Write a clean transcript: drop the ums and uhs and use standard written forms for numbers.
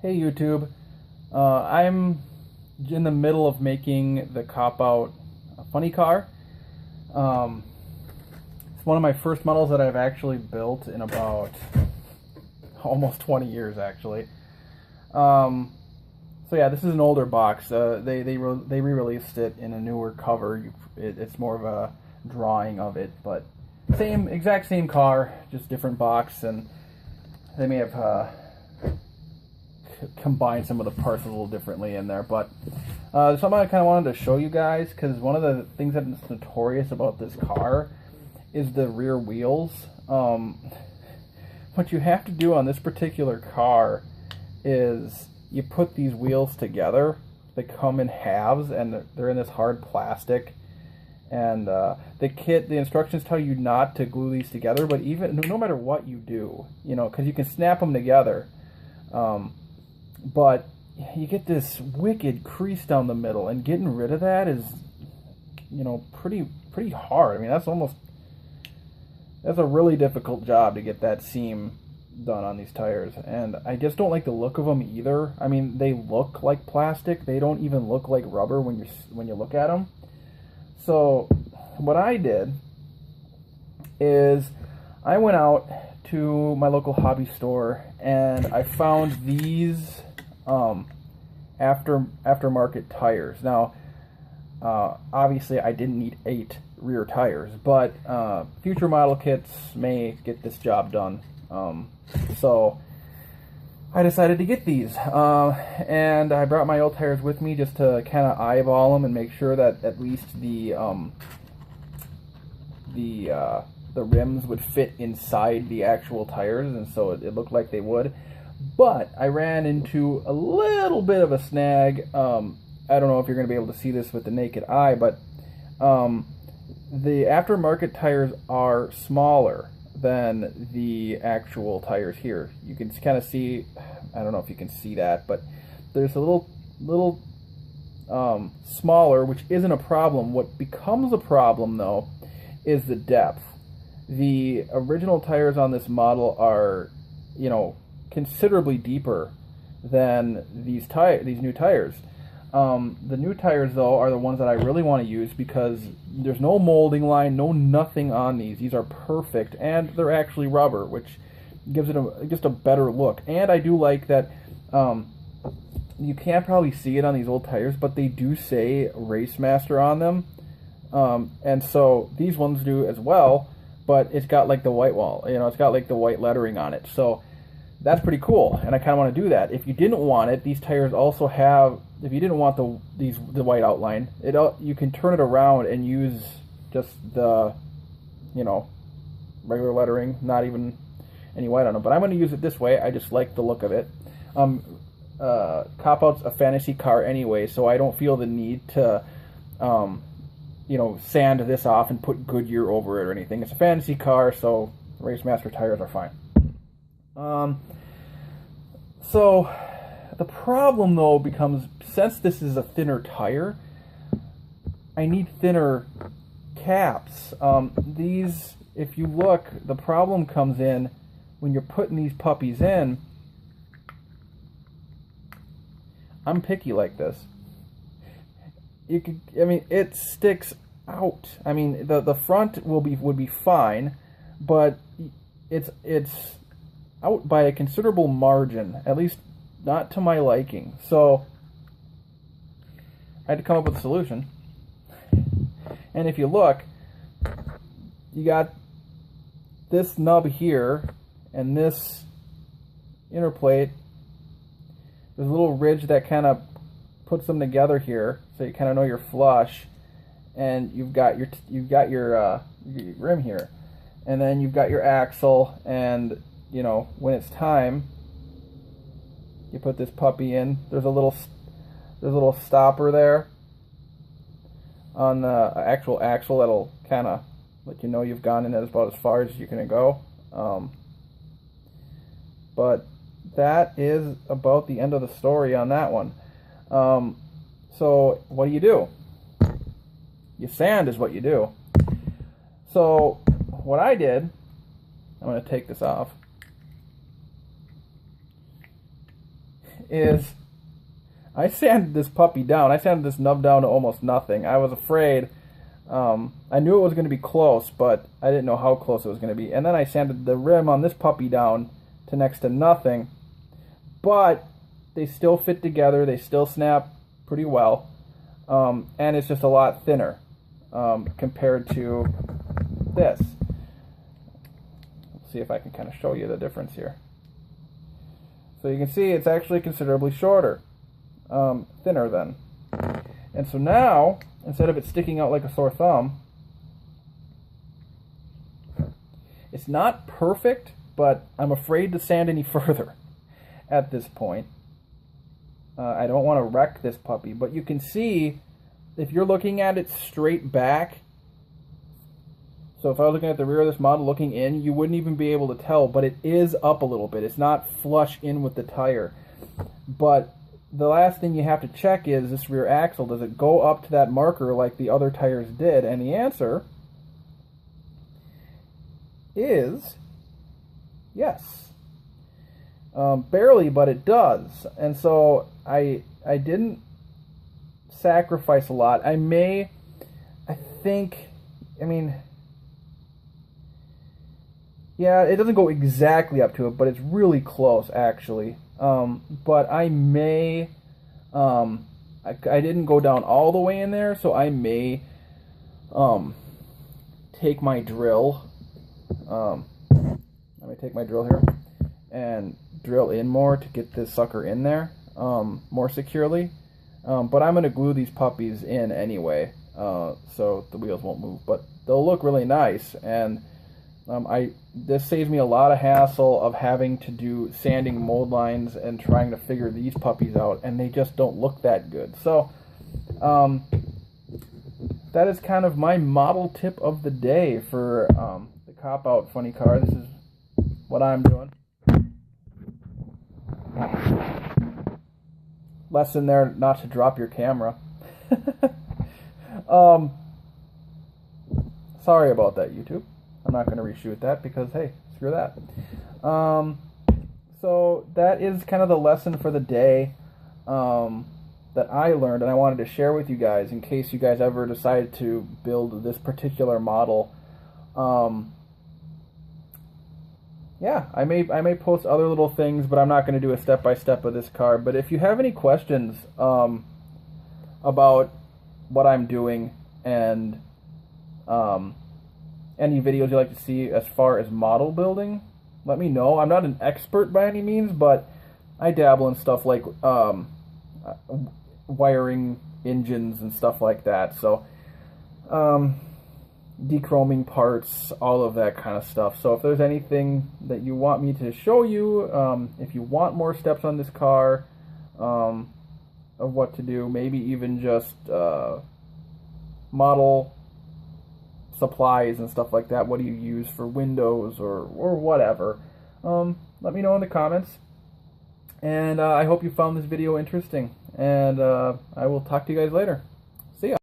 Hey YouTube, I'm in the middle of making the cop-out funny car. It's one of my first models that I've actually built in about almost 20 years actually. So yeah, this is an older box. They re-released it in a newer cover. It's more of a drawing of it, but exact same car, just different box, and they may have combine some of the parts a little differently in there, but something I kind of wanted to show you guys, because one of the things that's notorious about this car is the rear wheels. What you have to do on this particular car is you put these wheels together. They come in halves, and they're in this hard plastic, and the instructions tell you not to glue these together, but even no matter what you do, you know, because you can snap them together, but you get this wicked crease down the middle, and getting rid of that is, you know, pretty hard. I mean, that's a really difficult job to get that seam done on these tires, and I just don't like the look of them either. I mean, they look like plastic. They don't even look like rubber when you look at them. So what I did is I went out to my local hobby store and I found these aftermarket tires. Now, obviously I didn't need 8 rear tires, but future model kits may get this job done. So I decided to get these, and I brought my old tires with me just to kind of eyeball them and make sure that at least the rims would fit inside the actual tires, and so it looked like they would. But I ran into a little bit of a snag. I don't know if you're going to be able to see this with the naked eye, but the aftermarket tires are smaller than the actual tires here. You can kind of see, I don't know if you can see that, but there's a little smaller, which isn't a problem. What becomes a problem though is the depth. The original tires on this model are, you know, considerably deeper than these new tires. The new tires though are the ones that I really want to use because there's no molding line, no nothing on these. These are perfect, and they're actually rubber, which gives it just a better look. And I do like that you can't probably see it on these old tires, but they do say Race Master on them, and so these ones do as well. But it's got like the white wall, you know, it's got like the white lettering on it, so that's pretty cool, and I kind of want to do that. If you didn't want it, these tires also have, if you didn't want the white outline, you can turn it around and use just the, you know, regular lettering, not even any white on them. But I'm going to use it this way. I just like the look of it. Cop-Out's a fantasy car anyway, so I don't feel the need to, you know, sand this off and put Goodyear over it or anything. It's a fantasy car, so Race Master tires are fine. So the problem though becomes, since this is a thinner tire, I need thinner caps. These, if you look, the problem comes in when you're putting these puppies in. I'm picky like this. You could, I mean, it sticks out. I mean, the front would be fine, but it's out by a considerable margin, at least not to my liking. So I had to come up with a solution. And if you look, you got this nub here and this inner plate. There's a little ridge that kind of puts them together here, so you kind of know you're flush. And you've got your rim here, and then you've got your axle, and you know, when it's time, you put this puppy in. There's a little stopper there on the actual axle that'll kind of let you know you've gone in about as far as you're gonna go. But that is about the end of the story on that one. So what do? You sand is what you do. So what I did, I'm going to take this off, is I sanded this puppy down. I sanded this nub down to almost nothing. I was afraid. I knew it was going to be close, but I didn't know how close it was going to be. And then I sanded the rim on this puppy down to next to nothing. But they still fit together. They still snap pretty well. And it's just a lot thinner compared to this. Let's see if I can kind of show you the difference here. So you can see it's actually considerably shorter, thinner then. And so now, instead of it sticking out like a sore thumb, it's not perfect, but I'm afraid to sand any further at this point. I don't want to wreck this puppy, but you can see, if you're looking at it straight back, so if I was looking at the rear of this model looking in, you wouldn't even be able to tell, but it is up a little bit. It's not flush in with the tire. But the last thing you have to check is this rear axle. Does it go up to that marker like the other tires did? And the answer is yes. Barely, but it does. And so I didn't sacrifice a lot. I mean, yeah, it doesn't go exactly up to it, but it's really close, actually. But I may, I didn't go down all the way in there, so I may, take my drill, let me take my drill here, and drill in more to get this sucker in there, more securely. But I'm going to glue these puppies in anyway, so the wheels won't move, but they'll look really nice, and this saves me a lot of hassle of having to do sanding mold lines and trying to figure these puppies out, and they just don't look that good. So that is kind of my model tip of the day for the Cop Out Funny Car. This is what I'm doing. Lesson there, not to drop your camera. Sorry about that, YouTube. I'm not going to reshoot that because, hey, screw that. So that is kind of the lesson for the day that I learned, and I wanted to share with you guys in case you guys ever decide to build this particular model. Yeah, I may post other little things, but I'm not going to do a step-by-step of this car. But if you have any questions about what I'm doing and any videos you'd like to see as far as model building, let me know. I'm not an expert by any means, but I dabble in stuff like wiring engines and stuff like that. So, dechroming parts, all of that kind of stuff. So if there's anything that you want me to show you, if you want more steps on this car, of what to do, maybe even just model supplies and stuff like that. What do you use for windows or whatever? Let me know in the comments. And I hope you found this video interesting. And I will talk to you guys later.